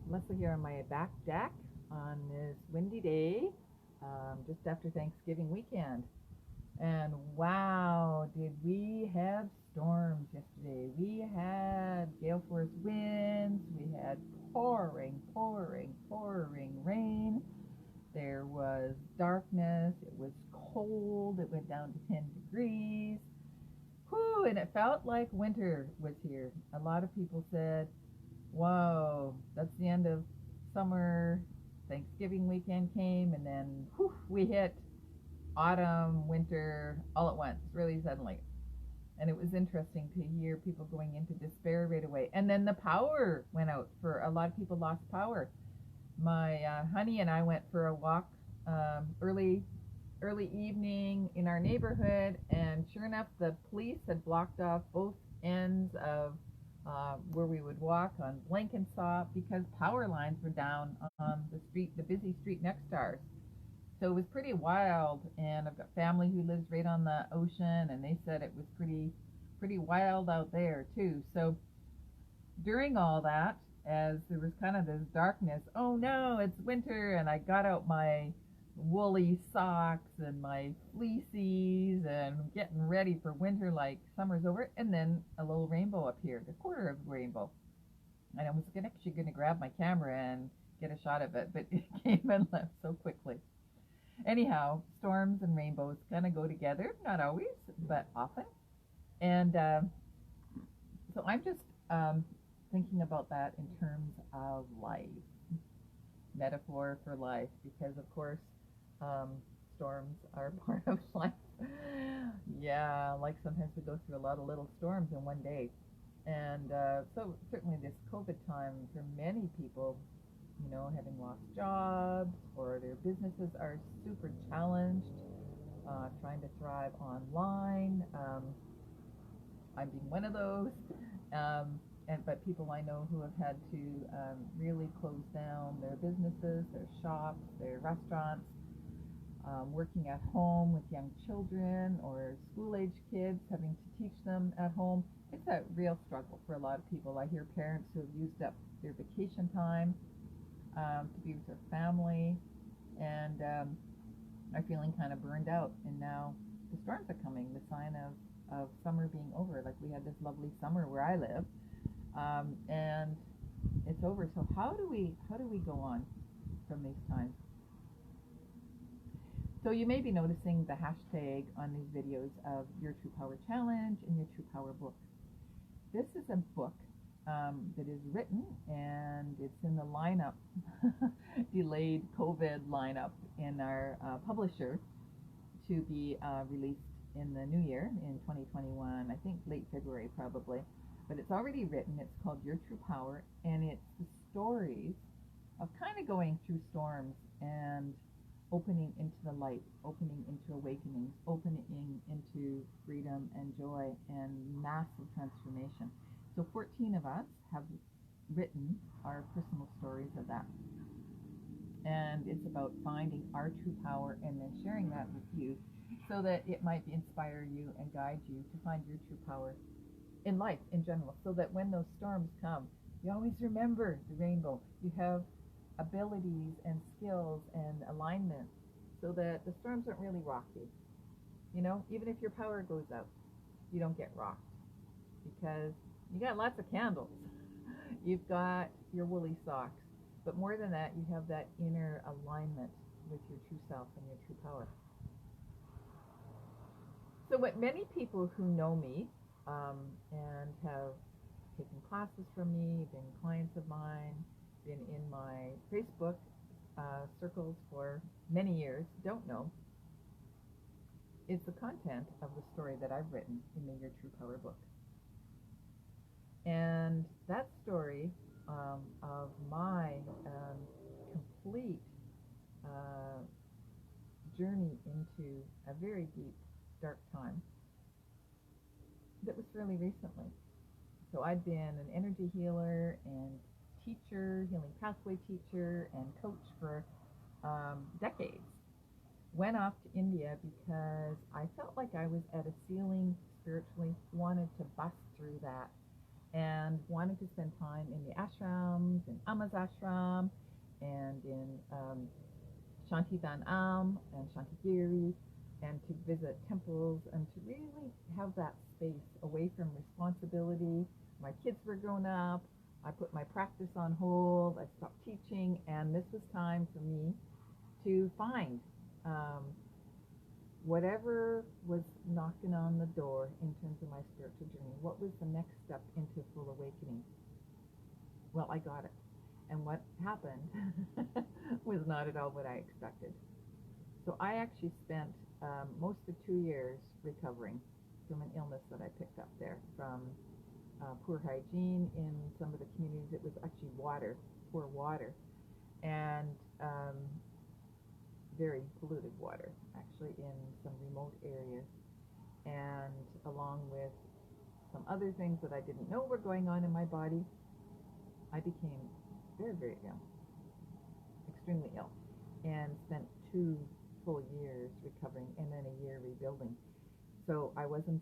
Leslie here on my back deck on this windy day, just after Thanksgiving weekend. And wow, did we have storms yesterday? We had gale force winds, we had pouring rain. There was darkness, it was cold, it went down to 10 degrees. Whew, and it felt like winter was here. A lot of people said, whoa, that's the end of summer. Thanksgiving weekend came, and then whew, we hit autumn, winter all at once, really suddenly. And it was interesting to hear people going into despair right away. And then the power went out. For a lot of people, lost power. My honey and I went for a walk early evening in our neighborhood, and sure enough, the police had blocked off both ends of where we would walk on Blenkinsop because power lines were down on the street, the busy street next to ours. So it was pretty wild, and I've got family who lives right on the ocean, and they said it was pretty wild out there too. So during all that, as there was kind of this darkness, oh no, it's winter, and I got out my woolly socks and my fleecies and getting ready for winter like summer's over, and then a little rainbow appeared, a quarter of a rainbow. And I was actually going to grab my camera and get a shot of it, but it came and left so quickly. Anyhow, storms and rainbows kind of go together, not always, but often. And so I'm just thinking about that in terms of life, metaphor for life, because of course um, storms are part of life. Yeah, like sometimes we go through a lot of little storms in one day. And so certainly this COVID time for many people, having lost jobs or their businesses are super challenged, trying to thrive online. I'm being one of those. But people I know who have had to really close down their businesses, their shops, their restaurants, working at home with young children or school-age kids, having to teach them at home. It's a real struggle for a lot of people. I hear parents who have used up their vacation time to be with their family, and are feeling kind of burned out. And now the storms are coming, the sign of summer being over. Like we had this lovely summer where I live, and it's over. So how do we go on from these times? So you may be noticing the hashtag on these videos of Your True Power Challenge and Your True Power book. This is a book that is written, and it's in the lineup, delayed COVID lineup in our publisher to be released in the new year in 2021, I think late February probably. But it's already written. It's called Your True Power, and it's the stories of kind of going through storms and opening into the light, opening into awakenings, opening into freedom and joy and massive transformation. So 14 of us have written our personal stories of that. And it's about finding our true power and then sharing that with you so that it might inspire you and guide you to find your true power in life in general, so that when those storms come, you always remember the rainbow. You have abilities and skills and alignment so that the storms aren't really rocky. Even if your power goes out, you don't get rocked because you got lots of candles. You've got your woolly socks, but more than that, you have that inner alignment with your true self and your true power. So what many people who know me and have taken classes from me, been clients of mine, been in my Facebook circles for many years, don't know, is the content of the story that I've written in the Your True Power book. And that story of my complete journey into a very deep, dark time that was fairly recently. So I'd been an energy healer and teacher, healing pathway teacher, and coach for decades. Went off to India because I felt like I was at a ceiling spiritually, wanted to bust through that, and wanted to spend time in the ashrams, in Amma's ashram, and in Shanti Van Am and Shantagiri, and to visit temples and to really have that space away from responsibility. My kids were grown up. I put my practice on hold. I stopped teaching, and this was time for me to find um, whatever was knocking on the door in terms of my spiritual journey. What was the next step into full awakening? Well, I got it. And what happened was not at all what I expected. So I actually spent most of 2 years recovering from an illness that I picked up there from poor hygiene in some of the communities. It was actually water, poor water, and very polluted water, actually, in some remote areas, and along with some other things that I didn't know were going on in my body, I became very, very ill, extremely ill, and spent 2 full years recovering and then a year rebuilding. So I wasn't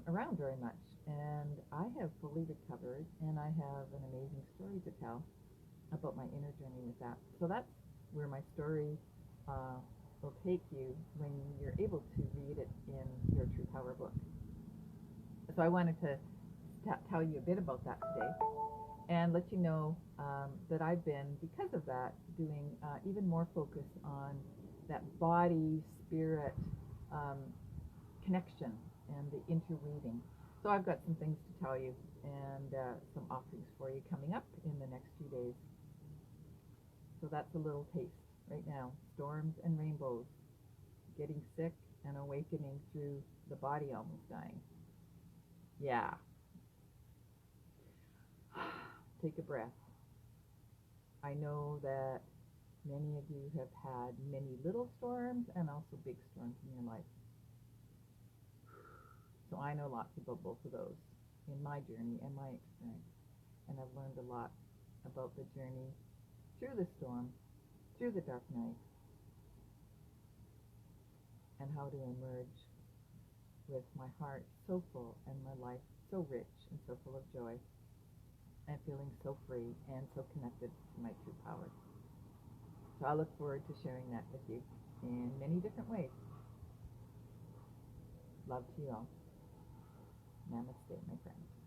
around very much, and I have fully recovered, and I have an amazing story to tell about my inner journey with that. So that's where my story will take you when you're able to read it in your True Power book. So I wanted to tell you a bit about that today and let you know that I've been, because of that, doing even more focus on that body-spirit connection and the interweaving. So I've got some things to tell you and some offerings for you coming up in the next few days. So that's a little taste right now. Storms and rainbows, getting sick and awakening through the body almost dying. Yeah. Take a breath. I know that many of you have had many little storms and also big storms in your life. So I know lots about both of those in my journey and my experience. And I've learned a lot about the journey through the storm, through the dark night, and how to emerge with my heart so full and my life so rich and so full of joy, and feeling so free and so connected to my true power. So I look forward to sharing that with you in many different ways. Love to you all. Namaste, my friends.